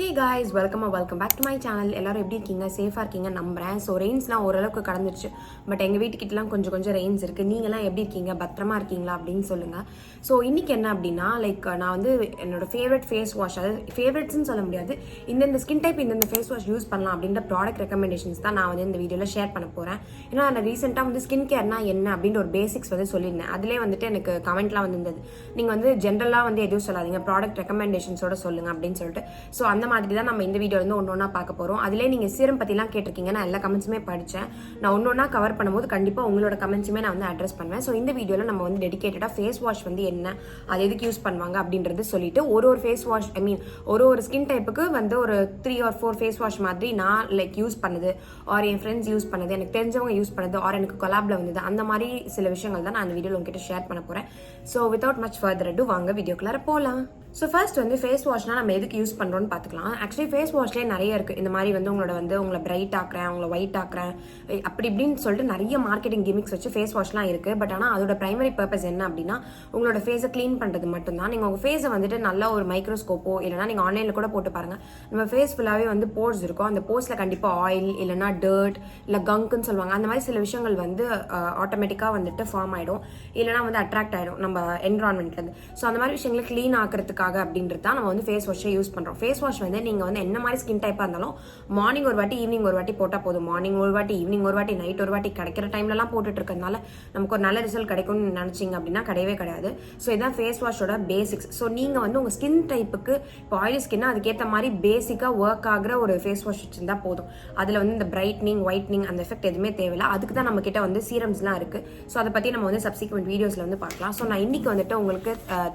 Hey guys welcome back to my channel. எல்லாரும் எப்படி இருக்கீங்க? சேஃபாக இருக்கீங்க நம்புறேன். ஸோ ரெயின்ஸ்லாம் ஓரளவுக்கு கடந்துருச்சு. பட் எங்கள் வீட்டுக்கிட்டலாம் கொஞ்சம் ரெயின்ஸ் இருக்குது. நீங்களாம் எப்படி இருக்கீங்க? பத்திரமா இருக்கீங்களா அப்படின்னு சொல்லுங்கள். ஸோ இன்றைக்கி என்ன அப்படின்னா நான் வந்து என்னோட ஃபேவரட் ஃபேஸ் வாஷ், அதாவது ஃபேவரட்ஸ்ன்னு சொல்ல முடியாது, இந்த ஸ்கின் டைப் இந்த ஃபேஸ் வாஷ் யூஸ் பண்ணலாம் அப்படின்ற ப்ராடக்ட் ரெக்கமெண்டேஷன்ஸ் தான் நான் வந்து இந்த வீடியோவில் ஷேர் பண்ண போகிறேன். ஏன்னா நான் ரீசெண்டாக வந்து ஸ்கின் கேர்னா என்ன அப்படின்ற ஒரு பேசிக்ஸ் வந்து சொல்லியிருந்தேன். அதிலே வந்துட்டு எனக்கு கமெண்ட்லாம் வந்துருந்தது, நீங்கள் வந்து ஜென்ரலாக வந்து எதுவும் சொல்லாதீங்க, ப்ராடக்ட் ரெக்கமெண்டேஷன்ஸோட சொல்லுங்கள் அப்படின்னு சொல்லிட்டு. ஸோ அந்த மாதிரி தான் நம்ம இந்த வீடியோ வந்து ஒன்று பார்க்க போகிறோம். அதிலே நீங்கள் சீரம் பற்றிலாம் கேட்டிருக்கீங்க. நான் எல்லா கமெண்ட்ஸுமே படித்தேன். நான் ஒன்றா கவர் பண்ணும்போது கண்டிப்பாக உங்களோட கமெண்ட்ஸுமே நான் வந்து அட்ரஸ் பண்ணுவேன். ஸோ இந்த வீடியோவில் நம்ம வந்து டெடிகேட்டடாக ஃபேஸ் வாஷ் வந்து என்ன, அது எதுக்கு யூஸ் பண்ணுவாங்க அப்படின்றது சொல்லிட்டு ஒரு ஃபேஸ் வாஷ் ஒரு ஸ்கின் டைப்புக்கு வந்து ஒரு 3 or 4 ஃபேஸ் வாஷ் மாதிரி நான் யூஸ் பண்ணுது, ஆர் என் ஃப்ரெண்ட்ஸ் யூஸ் பண்ணது, எனக்கு தெரிஞ்சவங்க யூஸ் பண்ணது, ஆர் எனக்கு கொலாப்ல வந்தது, அந்த மாதிரி சில விஷயங்கள் தான் நான் அந்த வீடியோவில் உங்ககிட்ட ஷேர் பண்ண போகிறேன். So without much further ado வாங்க வீடியோக்குள்ளார போகலாம். ஸோ ஃபர்ஸ்ட் வந்து ஃபேஸ் வாஷ்னா நம்ம எதுக்கு யூஸ் பண்ணுறோன்னு பார்த்துக்கலாம். ஆக்சுவலி ஃபேஸ் வாஷ்லேயே நிறைய இருக்குது. இந்த மாதிரி வந்து உங்களை பிரைட் ஆக்குறேன், உங்களை ஒயிட் ஆக்குறேன், அப்படி இப்படின்னு சொல்லிட்டு நிறைய மார்க்கெட்டிங் கிமிக்ஸ் வச்சு ஃபேஸ் வாஷ்லாம் இருக்குது. பட் ஆனால் அதோட பிரைமரி பர்பஸ் என்ன அப்படின்னா உங்களோட ஃபேஸை க்ளீன் பண்ணுறது மட்டும்தான். நீங்கள் உங்கள் ஃபேஸை வந்துட்டு நல்ல ஒரு மைக்ரோஸ்கோப்போ இல்லைனா நீங்கள் ஆன்லைனில் கூட போட்டு பாருங்கள். நம்ம ஃபேஸ் ஃபுல்லாகவே வந்து போர்ஸ் இருக்கும். அந்த போர்ஸில் கண்டிப்பாக ஆயில் இல்லைனா டர்ட் இல்லை கங்குன்னு சொல்லுவாங்க, அந்த மாதிரி சில விஷயங்கள் வந்து ஆட்டோமேட்டிக்காக வந்துட்டு ஃபார்ம் ஆகிடும், இல்லைனா வந்து அட்ராக்ட் ஆகிடும் நம்ம என்விரான்மெண்ட்லேருந்து. ஸோ அந்த மாதிரி விஷயங்களை க்ளீன் ஆக்கிறதுக்கு அப்படின்றது தான் நம்ம வந்து ஃபேஸ் வாஷை யூஸ் பண்றோம். ஃபேஸ் வாஷ் வந்து நீங்க வந்து என்ன மாதிரி ஸ்கின் டைப்பா இருந்தாலும் மார்னிங் ஒரு வாட்டி ஈவினிங் ஒரு வாட்டி போட்டா போதும். மார்னிங் ஒரு வாட்டி, ஈவினிங் ஒரு வாட்டி, நைட் ஒரு வாட்டி, கிடைக்கிற டைம்ல எல்லாம் போட்டுட்டு இருக்கிறதுனால நமக்கு ஒரு நல்ல ரிசல்ட் கிடைக்கும்னு நினைச்சீங்க அப்படின்னா கிடையவே கிடையாது. ஸோ இதான் ஃபேஸ் வாஷோட பேசிக்ஸ். ஸோ நீங்க வந்து உங்க ஸ்கின் டைப்புக்கு இப்போ ஆயிலி ஸ்கின்னா அதுக்கேற்ற மாதிரி பேசிக்கா ஒர்க் ஆகிற ஒரு ஃபேஸ் வாஷ் வச்சிருந்தா போதும். அதுல வந்து இந்த பிரைட்னிங், ஒயிட்னிங் அந்த எஃபெக்ட் எதுவுமே தேவையில்லை. அதுக்கு தான் நம்ம கிட்ட வந்து சீரம்ஸ்லாம் இருக்கு. ஸோ அதை பத்தி நம்ம வந்து சப்சிக்வெண்ட் வீடியோஸ்ல வந்து பார்க்கலாம். ஸோ நான் இன்னைக்கு வந்துட்டு உங்களுக்கு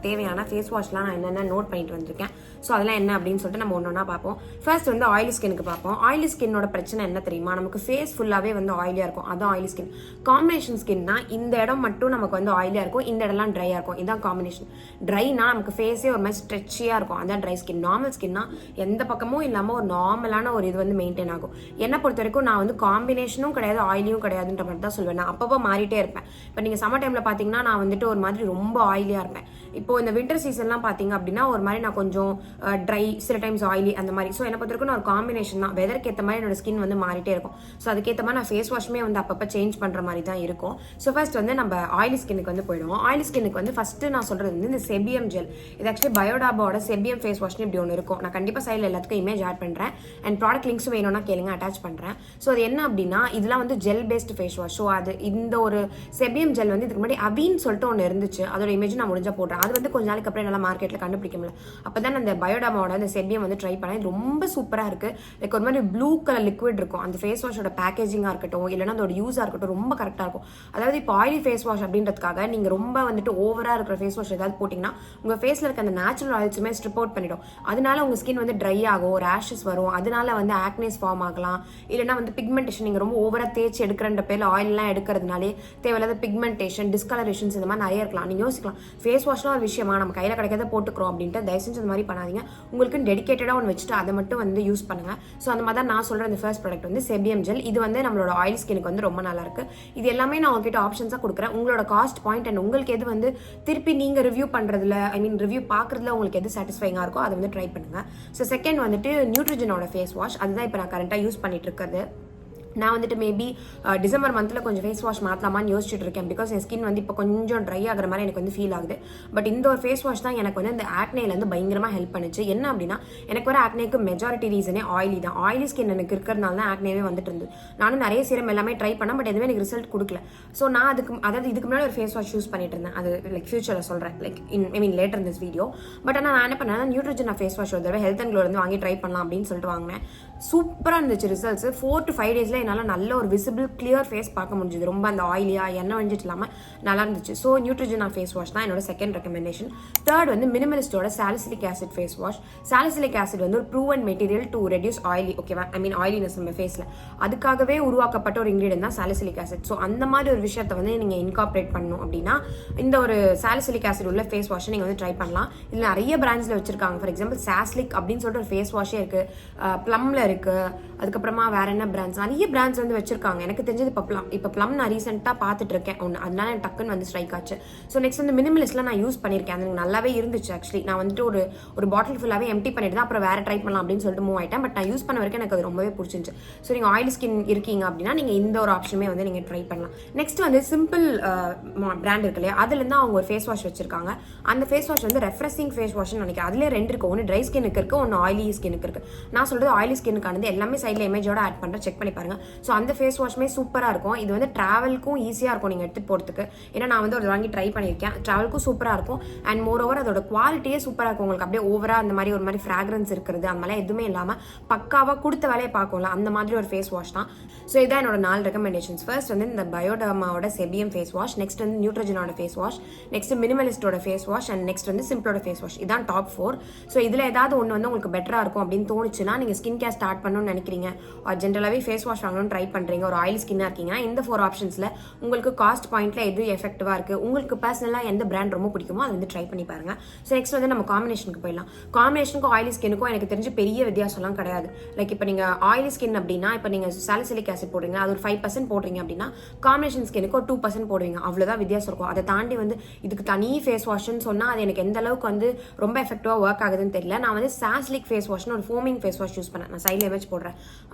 தேவையான ஃபேஸ் வாஷ்லாம் நான் என்னென்ன நோட் பண்ணிட்டு வந்திருக்கேன். ஸோ அதெல்லாம் என்ன அப்படின்னு சொல்லிட்டு நம்ம ஒன்றா பார்ப்போம். ஃபர்ஸ்ட் வந்து ஆயிலி ஸ்கின்னுக்கு பார்ப்போம். ஆயிலி ஸ்கின்னோட பிரச்சனை என்ன தெரியுமா? நமக்கு ஃபேஸ் ஃபுல்லாகவே வந்து ஆயிலியாக இருக்கும். அதான் ஆயிலி ஸ்கின். காம்பினேஷன் ஸ்கின்னா இந்த இடம் மட்டும் நமக்கு வந்து ஆயிலியாக இருக்கும், இந்த இடம்லாம் ட்ரையாக இருக்கும். இதான் காம்பினேஷன். ட்ரைனா நமக்கு ஃபேஸே ஒரு மாதிரி ஸ்ட்ரெச்சியாக இருக்கும், அதான் ட்ரை ஸ்கின். நார்மல் ஸ்கின்னா எந்த பக்கமும் இல்லாமல் ஒரு நார்மலான ஒரு இது வந்து மெயின்டைன் ஆகும். என்னை பொறுத்த வரைக்கும் நான் வந்து காம்பினேஷனும் கிடையாது, ஆயிலியும் கிடையாதுன்ற மாதிரி தான் சொல்லுவேன். நான் அப்பப்போ மாறிட்டே இருப்பேன். இப்போ நீங்கள் சம்மர் டைமில் பார்த்தீங்கன்னா நான் வந்துட்டு ஒரு மாதிரி ரொம்ப ஆயிலியாக இருப்பேன். இப்போ இந்த வின்டர் சீசன்லாம் பார்த்தீங்க அப்படின்னா ஒரு மாதிரி நான் கொஞ்சம் ட்ரை, சில டைம்ஸ் ஆயிலி, அந்த மாதிரி. ஸோ என்னை பொறுத்த வரைக்கும் நான் ஒரு காம்பினேஷன் தான். வெதருக்கு ஏற்ற மாதிரி என்னோட ஸ்கின் வந்து மாறிட்டே இருக்கும். ஸோ அதுக்கேற்ற மாதிரி நான் ஃபேஸ் வாஷ்மே வந்து அப்பப்போ சேஞ்ச் பண்ணுற மாதிரி தான் இருக்கும். ஸோ ஃபர்ஸ்ட் வந்து நம்ம ஆயிலி ஸ்கின்னுக்கு வந்து போயிடுவோம். ஆயிலி ஸ்கின்னுக்கு வந்து ஃபர்ஸ்ட் நான் சொல்றது வந்து இந்த செபியம் ஜெல். இது ஆக்சுவலி பயோடாபாவோட செபியம் ஃபேஸ் வாஷ்னு இப்படி ஒன்று இருக்கும். நான் கண்டிப்பாக சைடில் எல்லாத்துக்கும் இமேஜ் ஆட் பண்ணுறேன். அண்ட் ப்ராடக்ட் லிங்க்ஸும் வேணும்னா கேளுங்க, அட்டாச் பண்ணுறேன். ஸோ அது என்ன அப்படின்னா இதெல்லாம் வந்து gel based face wash. So அது இந்த ஒரு செபியம் ஜெல் வந்து இதுக்கு முன்னாடி அவின்னு சொல்லிட்டு ஒன்று இருந்துச்சு. அதோட இமேஜ் நான் முடிஞ்சா போடுறேன். அது வந்து கொஞ்ச நாளைக்கு அப்புறம் நல்லா மார்க்கெட்டில் கண்டுபிடிக்க முடியல. அப்போ தான் அந்த பயோடாமாவோட அந்த செபியம் வந்து ட்ரை பண்ணேன். ரொம்ப சூப்பராக இருக்கு. லைக் ஒரு மாதிரி ப்ளூ கலர் லிக்விட் இருக்கும். அந்த ஃபேஸ் வாஷோட பேக்கேஜிங்காக இருக்கட்டும் இல்லைனா அதோட யூஸாக இருக்கட்டும் ரொம்ப கரெக்டாக இருக்கும். அதாவது இப்போ ஆயிலி ஃபேஸ் வாஷ் அப்படின்றதுக்காக நீங்கள் ரொம்ப வந்துட்டு ஓவராக இருக்கிற ஃபேஸ் வாஷ் ஏதாவது போட்டிங்கன்னா உங்கள் ஃபேஸில் இருக்க அந்த நேச்சுரல் ஆயில்ஸுமே ஸ்ட்ரிப் அவுட் பண்ணிடும். அதனால உங்கள் ஸ்கின் வந்து ட்ரை ஆகும், ரேஷஸ் வரும், அதனால வந்து ஆக்னேஸ் ஃபார்ம் ஆகலாம். இல்லைனா வந்து பிக்மெண்டேஷன், நீங்கள் ரொம்ப ஓவராக தேய்ச்சி எடுக்கிறன்ற பேரில் ஆயிலெலாம் எடுக்கிறதுனாலே தேவையில்லாத பிக்மெண்டேஷன், டிஸ்கலரேஷன்ஸ் இந்த மாதிரி நிறைய இருக்கலாம். நீங்கள் யோசிக்கலாம் ஃபேஸ் வாஷ்லாம் ஒரு விஷயமா, நம்ம கையில் கிடைக்காத போட்டுக்கிறோம் அப்படின்ட்டு தயவு செஞ்சு அந்த மாதிரி பண்ணாதீங்க. உங்களுக்கு டெடிகேட்டடாக ஒன்று வச்சுட்டு அதை மட்டும் வந்து யூஸ் பண்ணுங்க. ஸோ அந்த மாதிரி தான் நான் சொல்கிற இந்த ஃபர்ஸ்ட் ப்ராடக்ட் வந்து செபியம் ஜெல். இது வந்து நம்மளோட ஆயில் ஸ்கினுக்கு வந்து ரொம்ப நல்லா இருக்கு. இது எல்லாமே நான் உங்ககிட்ட ஆப்ஷன்ஸாக கொடுக்குறேன். உங்களோட காஸ்ட் பாயிண்ட் அண்ட் உங்களுக்கு எது வந்து திருப்பி நீங்கள் ரிவ்யூ பண்ணுறதுல ரிவ்யூ பார்க்குறதுல உங்களுக்கு எது சாட்டிஸ்ஃபைங்காக இருக்கோ அதை வந்து ட்ரை பண்ணுங்க. ஸோ செகண்ட் வந்துட்டு நியூட்ரிஜனோட ஃபேஸ் வாஷ். அதுதான் இப்போ நான் கரண்ட்டாக யூஸ் பண்ணிட்டு இருக்கிறது. நான் வந்துட்டு மேபி டிசம்பர் மந்தில் கொஞ்சம் ஃபேஸ் வாஷ் மாற்றலாமான்னு யோசிச்சுட்டு இருக்கேன். பிகாஸ் என் ஸ்கின் வந்து இப்போ கொஞ்சம் ட்ரை ஆகிற மாதிரி எனக்கு வந்து ஃபீல் ஆகுது. பட் இந்த ஒரு ஃபேஸ் வாஷ் தான் எனக்கு வந்து இந்த ஆக்னேலேருந்து பயங்கரமாக ஹெல்ப் பண்ணுச்சு. என்ன அப்படின்னா எனக்கு வர ஆக்னேக்கு மெஜாரிட்டி ரீசனே ஆயிலி தான். ஆயிலி ஸ்கின் எனக்கு இருக்கிறதுனால தான் ஆக்னேவே வந்துட்டு இருந்தது. நானும் நிறைய சீரம் எல்லாமே ட்ரை பண்ணேன், பட் எதுவுமே எனக்கு ரிசல்ட் கொடுக்கல. ஸோ நான் அதாவது இதுக்கு முன்னாடி ஒரு ஃபேஸ் வாஷ் யூஸ் பண்ணிட்டு இருந்தேன். அது லைக் ஃபியூச்சரில் சொல்கிறேன், like later in this video. But ஆனால் நான் என்ன பண்ணேன், நியூட்ரிஜனா ஃபேஸ் வாஷ் ஒரு தடவை ஹெல்த் அண்ட் க்ளோலேருந்து வாங்கி ட்ரை பண்ணலாம் அப்படின்னு சொல்லிட்டு வாங்கினேன். சூப்பராக இருந்துச்சு ரிசல்ட்ஸ். 4 to 5 டேஸில் என்னால் நல்ல ஒரு விசிபிள் கிளியர் ஃபேஸ் பார்க்க முடிஞ்சது. ரொம்ப அந்த ஆயிலியாக எண்ணெய் வஞ்சிட்டு இல்லாமல் நல்லா இருந்துச்சு. ஸோ நியூட்ரிஜனா ஃபேஸ் வாஷ் தான் என்னோட செகண்ட் ரெக்கமெண்டேஷன். தேர்ட் வந்து மினிமலிஸ்டோட salicylic acid face wash. Salicylic acid வந்து ஒரு proven material to reduce oily, ஓகேவா, ஆயிலினஸ் நம்ம ஃபேஸில். அதுக்காகவே உருவாக்கப்பட்ட ஒரு இன்கிரீடியன்ட் தான் சாலிசிலிக் ஆசிட். ஸோ அந்த மாதிரி ஒரு விஷயத்தை வந்து நீங்கள் இன்கார்பரேட் பண்ணணும் அப்படின்னா இந்த ஒரு சாலிசிலிக் ஆசிட் உள்ள ஃபேஸ் வாஷை நீங்கள் வந்து ட்ரை பண்ணலாம். இதில் நிறைய பிராண்ட்ஸில் வச்சிருக்காங்க. ஃபார் எக்ஸாம்பிள் சாஸ்லிக் அப்படின்னு சொல்லிட்டு ஒரு ஃபேஸ் வாஷே இருக்குது, ப்ளம்ல இருக்கு, அதுக்கப்புறமா வேற என்ன பிராண்ட்ஸ், நிறைய பிராண்ட்ஸ் வந்து வச்சிருக்காங்க. எனக்கு தெரிஞ்சது இப்போ ப்ளம் நான் ரீசெண்டாக பார்த்துட்டு இருக்கேன் ஒன்று, அதனால எனக்கு டக்குன்னு வந்து ஸ்ட்ரைக் ஆச்சு. ஸோ நெக்ஸ்ட் வந்து மினிமலிஸ்ட்லாம் நான் யூஸ் பண்ணியிருக்கேன். அது நல்லாவே இருந்துச்சு. ஆக்சுவலி நான் வந்துட்டு ஒரு பாட்டில் ஃபுல்லாகவே எம்டி பண்ணிட்டு தான் அப்புறம் வேறு ட்ரை பண்ணலாம் அப்படின்னு சொல்லிட்டு மூவ் ஆகிட்டேன். பட் நான் யூஸ் பண்ண வரைக்கும் எனக்கு அது ரொம்பவே பிடிச்சிருந்துச்சு. ஸோ நீங்கள் ஆயில் ஸ்கின் இருக்கீங்க அப்படின்னா நீங்கள் இந்த ஒரு ஆப்ஷனுமே வந்து நீங்கள் ட்ரை பண்ணலாம். நெக்ஸ்ட் வந்து சிம்பிள் பிராண்ட் இருக்கு இல்லையா, அதுலேருந்து அவங்க ஒரு ஃபேஸ் வாஷ் வச்சிருக்காங்க. அந்த ஃபேஸ் வாஷ் வந்து ரெஃப்ரெஷிங் ஃபேஸ் வாஷ்னு நினைக்கிறேன். அதிலே 2 இருக்கு. ஒன்று ட்ரை ஸ்கின்னுக்கு இருக்கு, ஒன்று ஆயிலி ஸ்கின்னுக்கு இருக்கு. நான் சொல்றது ஆயிலி ஸ்கின்னுக்கானது. எல்லாமே சைடில் இமேஜோட ஆட் பண்ணுறேன், செக் பண்ணி பாருங்க. ஸோ அந்த ஃபேஸ் வாஷ்மே சூப்பராக இருக்கும். இது வந்து ட்ராவலுக்கும் ஈஸியாக இருக்கும் நீங்கள் எடுத்துகிட்டு போகிறதுக்கு. ஏன்னா நான் வந்து ஒரு வாங்கி ட்ரை பண்ணியிருக்கேன். ட்ராவலுக்கும் சூப்பராக இருக்கும். அண்ட் மோர் ஓவர் அதோட குவாலிட்டியே சூப்பராக இருக்கும். உங்களுக்கு அப்படியே ஓவராக அந்த மாதிரி ஒரு மாதிரி ஃப்ராக்ரன்ஸ் இருக்கிறது அந்த மாதிரிலாம் எதுவுமே இல்லாமல் பக்காவாக கொடுத்த வேலையை பார்க்கல அந்த மாதிரி ஒரு ஃபேஸ் வாஷ் தான். ஸோ இதான் என்னோட 4 ரெக்கமெண்டேஷன்ஸ். ஃபர்ஸ்ட் வந்து இந்த பயோடர்மாவோட செபியம் ஃபேஸ் வாஷ், நெக்ஸ்ட் வந்து நியூட்ரஜனோட ஃபேஸ் வாஷ், நெக்ஸ்ட் மினிமலிஸ்டோட ஃபேஸ் வாஷ், அண்ட் நெக்ஸ்ட் வந்து சிம்பிளோட ஃபேஸ் வாஷ். இதான் டாப் 4. ஸோ இதில் ஏதாவது ஒன்று வந்து உங்களுக்கு பெட்டராக இருக்கும் அப்படின்னு தோணுச்சுன்னா நீங்கள் ஸ்கின் கேர் ஸ்டார்ட் பண்ணணும்னு நினைக்கிறீங்க, ஜென்ரலாகவே ஃபேஸ் வாஷ் வாங்கணும்னு ட்ரை பண்ணுறீங்க, ஒரு ஆயில் ஸ்கின்னாக இருக்கீங்கன்னா இந்த 4 ஆப்ஷன்ஸில் உங்களுக்கு காஸ்ட் பாயிண்ட்ல எது எஃபெக்டிவாக இருக்குது, உங்களுக்கு பர்சனலாக எந்த பிராண்ட் ரொம்ப பிடிக்குமோ அதை வந்து ட்ரை பண்ணி பாருங்க. ஸோ நெக்ஸ்ட் வந்து நம்ம காம்பினேஷனுக்கு போயிடலாம். காம்பினேஷனுக்கும் ஆயிலி ஸ்கின்னுக்கும் எனக்கு தெரிஞ்சு பெரிய வித்தியாசம்லாம் கிடையாது. லைக் இப்போ நீங்கள் ஆயிலி ஸ்கின் அப்படின்னா இப்போ நீங்கள் சாலிசிலிக் ஆசிட் போடுறீங்க, அது ஒரு 5% போடுறீங்க அப்படின்னா காம்பினேஷன் ஸ்கின்னுக்கு ஒரு 2% போடுவீங்க, அவ்வளோதான் வித்தியாசம் இருக்கும். அதை தாண்டி வந்து இதுக்கு தனி ஃபேஸ் வாஷ்ன்னு சொன்னால் அது எனக்கு எந்த அளவுக்கு வந்து ரொம்ப எஃபெக்டிவாக ஒர்க் ஆகுதுன்னு தெரியல. நான் வந்து சாலிசிலிக் ஃபேஸ் வாஷ்னு ஒரு ஃபோமிங் ஃபேஸ் வாஷ் யூஸ் பண்ணேன். நான் சைடில் இமேஜ் போடுறேன்.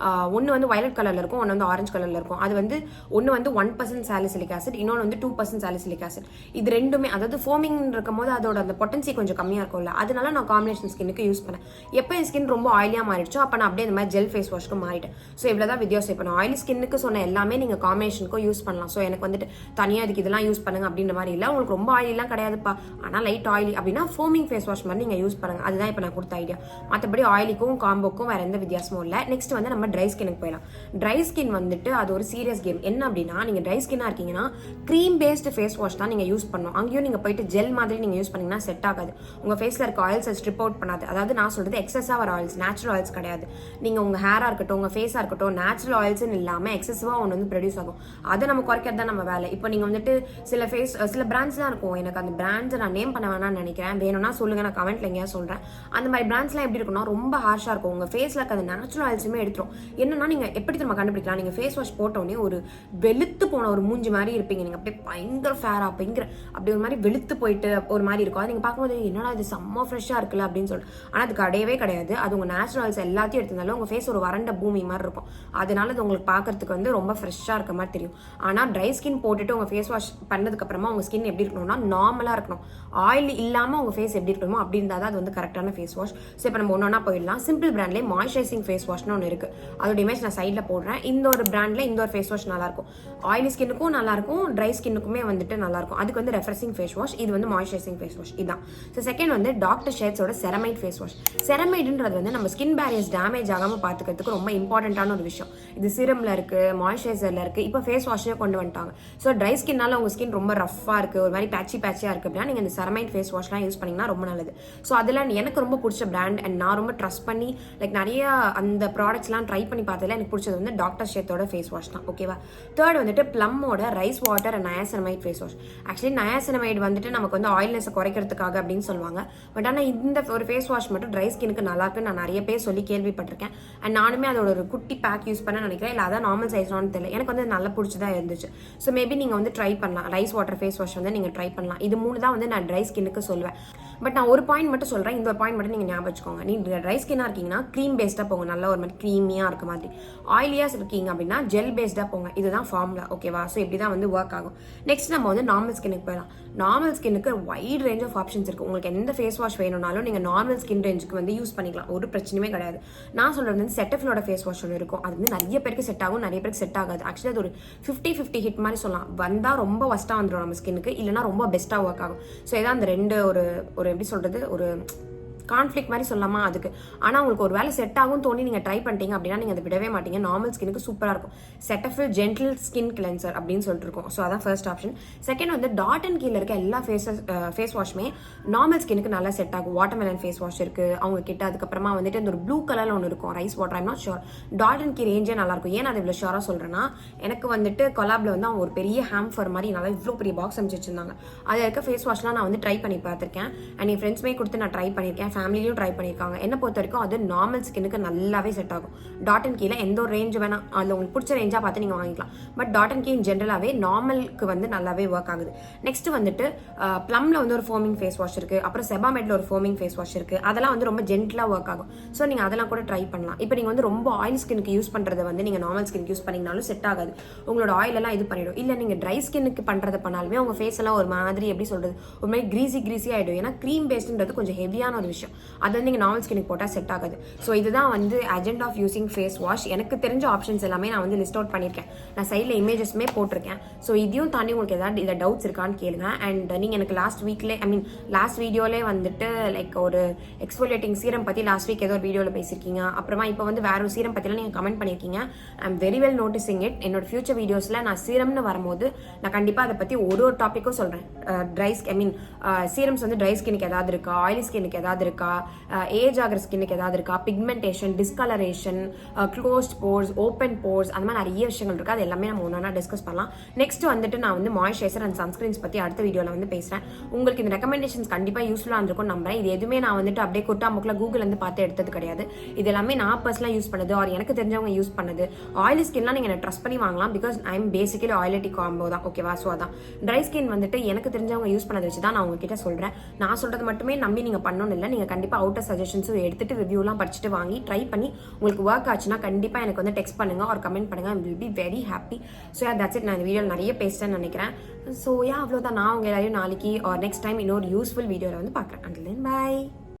ஒன்று வந்து வயலட் கலரில் இருக்கும், ஒன்று வந்து ஆரஞ்சு கலரில் இருக்கும். அது வந்து ஒன்று வந்து 1% சாலிசிலிக் ஆசிட், இன்னொன்று வந்து 2% சாலிசிலிக் ஆசிட். இது ரெண்டுமே அதாவது ஃபோமிங் இருக்கும் போது அதோட அந்த பொட்டன்சி கொஞ்சம் கம்மியாக இருக்கும்ல, அதனால நான் காம்பினேஷன் ஸ்கின்னுக்கு யூஸ் பண்ணேன். எப்போ என் ஸ்கின் ரொம்ப ஆயிலியாக மாறிடுச்சோ அப்போ நான் அப்படியே இந்த மாதிரி ஜெல் ஃபேஸ் வாஷ்க்கு மாறிட்டேன். ஸோ இவ்வளோ தான் வித்தியாசம். இப்போ நான் ஆயிலி ஸ்கின்னுக்கு சொன்ன எல்லாமே நீங்கள் காம்பினேஷனுக்கும் யூஸ் பண்ணலாம். ஸோ எனக்கு வந்துட்டு தனியாக இதுக்கு இதெல்லாம் யூஸ் பண்ணுங்க அப்படின்ற மாதிரி இல்லை. உங்களுக்கு ரொம்ப ஆயிலாம் கிடையாதுப்பா, ஆனால் லைட் ஆயிலி அப்படின்னா ஃபோமிங் ஃபேஸ் வாஷ் மாதிரி நீங்கள் யூஸ் பண்ணுங்க. அதுதான் இப்போ நான் கொடுத்த ஐடியா. மற்றபடி ஆயிலிக்கும் காம்போக்கும் வேற எந்த வித்தியாசமும் இல்லை. நெக்ஸ்ட் வந்து நம்ம ட்ரை ஸ்கின்னுக்கு போயிடலாம். ட்ரை ஸ்கின் வந்துட்டு அது ஒரு சீரியஸ் கேம். என்ன அப்படின்னா நீங்கள் ட்ரை ஸ்கின்னாக இருக்கீங்கன்னா க்ரீம் பேஸ்டு ஃபேஸ் வாஷ் தான் நீங்கள் யூஸ் பண்ணணும். அங்கேயும் நீங்கள் போயிட்டு ஜெல் மாதிரி நீங்கள் யூஸ் பண்ணீங்கன்னா செட் ஆகாது. உங்கள் ஃபேஸில் இருக்க ஆயில்ஸை ஸ்ட்ரிப் அவுட் பண்ணாது. அதாவது நான் சொல்றது எக்ஸஸாக வர ஆயில்ஸ், நேச்சுரல் ஆயில்ஸ் கிடையாது. நீங்கள் உங்கள் ஹேராக இருக்கட்டும், உங்கள் ஃபேஸாக இருக்கட்டும், நேச்சுரல் ஆயில்ஸ்ன்னு இல்லாமல் எக்ஸசிவாக ஒன்று வந்து ப்ரொடியூஸ் ஆகும். அதை நம்ம குறைக்கிறது தான் நம்ம வேலை. இப்போ நீங்கள் வந்துட்டு சில பிராண்ட்ஸ்லாம் இருக்கும், எனக்கு அந்த பிராண்ட்ஸை நான் நேம் பண்ண வேணாம்னு நினைக்கிறேன், வேணும்னா சொல்லுங்கள், நான் கமெண்ட்ல எங்கேயா சொல்கிறேன். அந்த மாதிரி பிராண்ட்ஸ்லாம் எப்படி இருக்குன்னா ரொம்ப ஹார்ஷாக இருக்கும். உங்கள் ஃபேஸில் இருக்க அந்த நேச்சுரல் ஆயில்ஸுமே எடுத்துரும். என்னன்னா நீங்கள் எப்படி நம்ம கண்டுபிடிக்கலாம், நீங்கள் ஃபேஸ் வாஷ் போட்டோடனே ஒரு வெளுத்து போன ஒரு மூஞ்சி மாதிரி இருப்பீங்க. நீங்கள் அப்படியே பயங்கர ஃபேராக அப்படி ஒரு மாதிரி வெளுத்து போயிட்டு ஒரு மாதிரி இருக்கும். அது நீங்கள் பார்க்கும்போது என்னடா இது செம்ம ஃப்ரெஷ்ஷாக இருக்குல்ல அப்படின்னு சொல்லிட்டு, ஆனால் அது கிடையவே கிடையாது. அது உங்கள் நேச்சுரல் ஆயில்ஸ் எல்லாத்தையும் எடுத்திருந்தாலும் உங்கள் ஃபேஸ் ஒரு வறண்ட பூமி மாதிரி இருக்கும். அதனால அது உங்களுக்கு பார்க்கறதுக்கு வந்து ரொம்ப ஃப்ரெஷ்ஷாக இருக்க மாதிரி தெரியும். ஆனால் ட்ரை ஸ்கின் போட்டுட்டு உங்கள் ஃபேஸ் வாஷ் பண்ணதுக்கப்புறமா உங்கள் ஸ்கின் எப்படி இருக்கணும்னா நார்மலாக இருக்கணும். ஆயில் இல்லாமல் உங்கள் ஃபேஸ் எப்படி இருக்கணுமோ அப்படி இருந்தால் தான் அது வந்து கரெக்டான ஃபேஸ் வாஷ். ஸோ இப்போ நம்ம ஒன்றா போயிடலாம். சிம்பிள் பிராண்ட்லேயே மாய்ஸ்சரைசிங் ஃபேஸ் வாஷ்னு ஒன்று இருக்குது. அதோட இமேஜ் நான் சைடில் போடுறேன். இந்த ஒரு பிராண்டில் இந்த ஒரு ஃபேஸ் வாஷ் நல்லாயிருக்கும். ஆயிலி ஸ்கின்னுக்கும் நல்லாயிருக்கும், ட்ரை ஸ்கின்னுக்குமே வந்துட்டு நல்லாயிருக்கும். அதுக்கு வந்து ரெஃப்ரெஷிங் ஃபேஸ் வாஷ், இது வந்து மாய்ஸ்சரைசிங் ஃபேஸ் வாஷ். இதுதான். ஸோ செகண்ட் வந்து டாக்டர் ஷேட்ஸோட செரமைட் ஃபேஸ் வாஷ். செரமைடுன்றது வந்து நம்ம ஸ்கின் பேரியர்ஸ் டேமேஜ் ஆகாமல் பார்த்துக்கிறதுக்கு ரொம்ப இம்பார்ட்டண்ட்டான ஒரு விஷயம். இது சீரமில் இருக்குது, மாய்ஸ்சரைசரில் இருக்குது, இப்போ ஃபேஸ் வாஷ்லேயே கொண்டு வந்துட்டாங்க. ஸோ ட்ரை ஸ்கின்னால உங்கள் ஸ்கின் ரொம்ப ரஃபாக இருக்குது, ஒரு மாதிரி பேச்சியாக இருக்குது அப்படின்னா நீங்கள் இந்த செரமைட் ஃபேஸ் வாஷ்லாம் யூஸ் பண்ணிங்கன்னா ரொம்ப நல்லது. ஸோ அதெல்லாம் எனக்கு ரொம்ப பிடிச்ச பிராண்ட் அண்ட் நான் ரொம்ப ட்ரஸ்ட் பண்ணி லைக் நிறைய அந்த ப்ராடக்ட்ஸ்லாம் ட்ரை பண்ணி பார்த்ததில் எனக்கு பிடிச்சது வந்து டாக்டர் ஷேத்தோட ஃபேஸ் வாஷ் தான். ஓகேவா. தேர்ட் வந்துட்டு ப்ளம்மோட rice water and niacinamide face wash. Actually niacinamide வந்துட்டு நமக்கு வந்து ஆயில்னஸை குறைக்கிறதுக்காக அப்படின்னு சொல்லுவாங்க. பட் ஆனால் இந்த ஒரு ஃபேஸ் வாஷ் மட்டும் ட்ரை ஸ்கினுக்கு நல்லா இருக்குன்னு நான் நிறைய பேர் சொல்லி கேள்விப்பட்டிருக்கேன். அண்ட் நானுமே அதோட ஒரு குட்டி பேக் யூஸ் பண்ண நினைக்கிறேன். இல்லை அதான் நார்மல் சைஸ்னு தெரியல, எனக்கு வந்து நல்லா பிடிச்சதா இருந்துச்சு. ஸோ மேபி நீங்கள் வந்து ட்ரை பண்ணலாம். ரைஸ் வாட்டர் ஃபேஸ் வாஷ் வந்து நீங்கள் ட்ரை பண்ணலாம். இது 3 தான் வந்து நான் ட்ரை ஸ்கின்னுக்கு சொல்லுவேன். பட் நான் ஒரு பாயிண்ட் மட்டும் சொல்கிறேன், இந்த ஒரு பாயிண்ட் மட்டும் நீங்கள் ஞாபகம் வச்சுக்கோங்க. நீங்கள் ட்ரை ஸ்கின்னாக இருக்கீங்கன்னா க்ரீம் பேஸ்டாக போங்க, நல்லா ஒரு மாதிரி க்ரீமியாக இருக்க மாதிரி. ஆயிலியாக இருக்கீங்க அப்படின்னா ஜெல் பேஸ்டாக போங்க. இதுதான் ஃபார்முலா. ஓகேவா. ஸோ இப்படி தான் வந்து ஒர்க் ஆகும். நெக்ஸ்ட் நம்ம வந்து நார்மல் ஸ்கின்னுக்கு போயிடலாம். நார்மல் ஸ்கின்னுக்கு வைட் ரேஞ்ச் ஆஃப் ஆப்ஷன்ஸ் இருக்குது. உங்களுக்கு எந்த ஃபேஸ் வாஷ் வேணும்னாலும் நீங்கள் நார்மல் ஸ்கின் ரேஞ்சுக்கு வந்து யூஸ் பண்ணிக்கலாம், ஒரு பிரச்சனையுமே கிடையாது. நான் சொல்கிறது வந்து செட்டஃபிலோட ஃபேஸ் வாஷ் ஒன்று இருக்கும். அது வந்து நிறைய பேருக்கு செட் ஆகும், நிறைய பேருக்கு செட் ஆகாது. ஆக்சுவலி அது ஒரு 50-50 ஹிட் மாதிரி சொல்லலாம். வந்தால் ரொம்ப ஒஸ்ட்டாக வந்துடும் நம்ம ஸ்கின்னுக்கு, இல்லைனா ரொம்ப பெஸ்ட்டாக ஒர்க் ஆகும். ஸோ இதான் அந்த ரெண்டு ஒரு எப்படி சொல்கிறது, ஒரு கான்ஃப்ளிக் மாதிரி சொல்லலாமா அதுக்கு. ஆனால் உங்களுக்கு ஒரு வேலை செட் ஆகும் தோணி நீங்கள் ட்ரை பண்ணிட்டீங்க அப்படின்னா நீங்கள் அதை விடவே மாட்டீங்க. நார்மல் ஸ்கினுக்கு சூப்பராக இருக்கும். செட்டஃபில் ஜென்டில் ஸ்கின் கிளென்சர் அப்படின்னு சொல்லிட்டு இருக்கும். ஸோ அதான் ஃபர்ஸ்ட் ஆப்ஷன். செகண்ட் வந்து டாட் அண்ட் கீழே இருக்க எல்லா ஃபேஸ் வாஷுமே நார்மல் ஸ்கினுக்கு நல்லா செட் ஆகும். வாட்டர்மெலன் ஃபேஸ் வாஷ் இருக்குது அவங்க கிட்ட. அதுக்கப்புறமா வந்துட்டு அந்த ஒரு ப்ளூ கலரில் ஒன்று இருக்கும், rice water. I'm not sure. Dot and Key ரேஞ்சே நல்லாயிருக்கும். ஏன் அது இவ்வளோ ஷோராக சொல்கிறேன்னா, எனக்கு வந்துட்டு கொலாபில் வந்து அவங்க ஒரு பெரிய ஹேம்ஃபர் மாதிரி நல்லா இவ்வளோ பெரிய பாக்ஸ் அமைச்சு வச்சிருந்தாங்க. அதில் இருக்க ஃபேஸ் வாஷ்லாம் நான் வந்து ட்ரை பண்ணி பார்த்துருக்கேன். அண்ட் என் ஃப்ரெண்ட்ஸ்மே கொடுத்து நான் ட்ரை பண்ணியிருக்கேன். ஃபேமிலியும் ட்ரை பண்ணியிருக்காங்க. என்ன பொறுத்த வரைக்கும் அது நார்மல் ஸ்கின்னுக்கு நல்லாவே செட் ஆகும். டாட் அண்ட் கீழே எந்த ஒரு ரேஞ்ச் வேணால் அதில் உங்களுக்கு பிடிச்ச ரேஞ்சாக பார்த்து நீங்கள் வாங்கிக்கலாம். பட் டாட் அண்ட் கீ ஜென்ரலாகவே நார்மலுக்கு வந்து நல்லாவே ஒர்க் ஆகுது. நெக்ஸ்ட் வந்துட்டு ப்ளம்ல வந்து ஒரு ஃபோமிங் ஃபேஸ் வாஷ் இருக்குது. அப்புறம் செபாமெட்ல ஒரு ஃபோமிங் ஃபேஸ் வாஷ் இருக்குது. அதெல்லாம் வந்து ரொம்ப ஜென்டலாக ஒர்க் ஆகும். ஸோ நீங்கள் அதெல்லாம் கூட ட்ரை பண்ணலாம். இப்போ நீங்கள் வந்து ரொம்ப ஆயில் ஸ்கின்னுக்கு யூஸ் பண்ணுறதை வந்து நீங்கள் நார்மல் ஸ்கின்க்கு யூஸ் பண்ணிங்கனாலும் செட் ஆகாது. உங்களோட ஆயில் எல்லாம் இது பண்ணிடும். இல்லை நீங்கள் ட்ரை ஸ்கின்னுக்கு பண்ணுறதை பண்ணாலுமே உங்கள் ஃபேஸ் எல்லாம் ஒரு மாதிரி எப்படி சொல்கிறது, ஒரு மாதிரி கிரீசி ஆகிடும். ஏன்னா க்ரீம் பேஸ்டுன்றது கொஞ்சம் ஹெவியான ஒரு விஷயம். அது வந்து நீங்கள் நார்மல் ஸ்கின்னுக்கு போட்டால் செட் ஆகாது. ஸோ இதுதான் வந்து agent of using face wash. எனக்கு தெரிஞ்ச ஆப்ஷன்ஸ் எல்லாமே நான் வந்து லிஸ்ட் அவுட் பண்ணியிருக்கேன். நான் சைடில் இமேஜஸ்மே போட்டிருக்கேன். ஸோ இதையும் தாண்டி உங்களுக்கு ஏதாவது இதில் டவுட்ஸ் இருக்கான்னு கேளுங்க. அண்ட் நீங்கள் எனக்கு லாஸ்ட் வீடியோலே வந்துட்டு லைக் ஒரு எக்ஸ்ஃபோலியேட்டிங் சீரம் பற்றி லாஸ்ட் வீக் ஏதோ ஒரு வீடியோவில் பேசியிருக்கீங்க. அப்புறமா இப்போ வந்து வேற ஒரு சீரம் பற்றிலாம் நீங்கள் கமெண்ட் பண்ணியிருக்கீங்க. I am very well noticing it. என்னோட ஃபியூச்சர் வீடியோஸில் நான் சீரம்னு வரும்போது நான் கண்டிப்பாக அதை பற்றி ஒரு டாப்பிக்கும் சொல்கிறேன். சீரம்ஸ் வந்து ட்ரை ஸ்கின்னுக்கு ஏதாவது இருக்கா, ஆயிலி ஸ்கின்னுக்கு ஏதாவது இருக்கா, ஏஜ் ஆகிற ஸ்கின்னுக்கு ஏதாவது இருக்கா, pigmentation, discolouration, closed force, open force, அந்த மாதிரி நிறைய விஷயங்கள் இருக்குது. அது எல்லாமே நம்ம ஒன்றா டிஸ்கஸ் பண்ணலாம். நெக்ஸ்ட் வந்துட்டு நான் வந்து மாய்ஸ்சரைசர் அண்ட் சன்ஸ்கிரீன்ஸ் பற்றி அடுத்த வீடியோவில் வந்து பேசுகிறேன். உங்களுக்கு இந்த ரெக்கமெண்டேஷன்ஸ் கண்டிப்பாக யூஸ்ஃபுல்லாக இருந்திருக்கும் நம்புறேன். இது எதுவுமே நான் வந்துட்டு அப்படியே குட்டாமுக்கில் கூகுள்லேருந்து பார்த்து எடுத்தது கிடையாது. இது எல்லாமே நான் பர்சனலாக யூஸ் பண்ணது, ஆர் எனக்கு தெரிஞ்சவங்க யூஸ் பண்ணது. ஆயிலி ஸ்கின்லாம் நீங்கள் ட்ரஸ்ட் பண்ணி வாங்கலாம். Because I am basically oily combo தான். ஓகேவா? ஸோ அதான் ட்ரை ஸ்கின் வந்துட்டு எனக்கு தெரிஞ்சவங்க யூஸ் பண்ணதை வச்சு தான் நான் உங்ககிட்ட சொல்கிறேன். நான் சொல்கிறது மட்டுமே நம்பி நீங்கள் பண்ணணும் இல்லை. நீங்கள் கண்டிப்பாக அவுட்டர் சஜஷன்ஸும் எடுத்துட்டு ரிவ்யூலாம் படிச்சுட்டு வாங்கி ட்ரை பண்ணி உங்களுக்கு ஒர்க் ஆச்சுன்னா கண்டிப்பாக எனக்கு வந்து டெக்ஸ்ட் பண்ணுங்கள் ஆர் கமெண்ட் பண்ணுங்கள். I will be very happy. So that's it. நான் இந்த வீடியோவில் நிறைய பேசிட்டேன்னு நினைக்கிறேன். ஸோ அவ்வளோதான். நான் உங்கள் எல்லாரையும் நாளைக்கு ஆர் நெக்ஸ்ட் டைம் இன்னொரு யூஸ்ஃபுல் வீடியோவில் வந்து பார்க்குறேன். Until then by.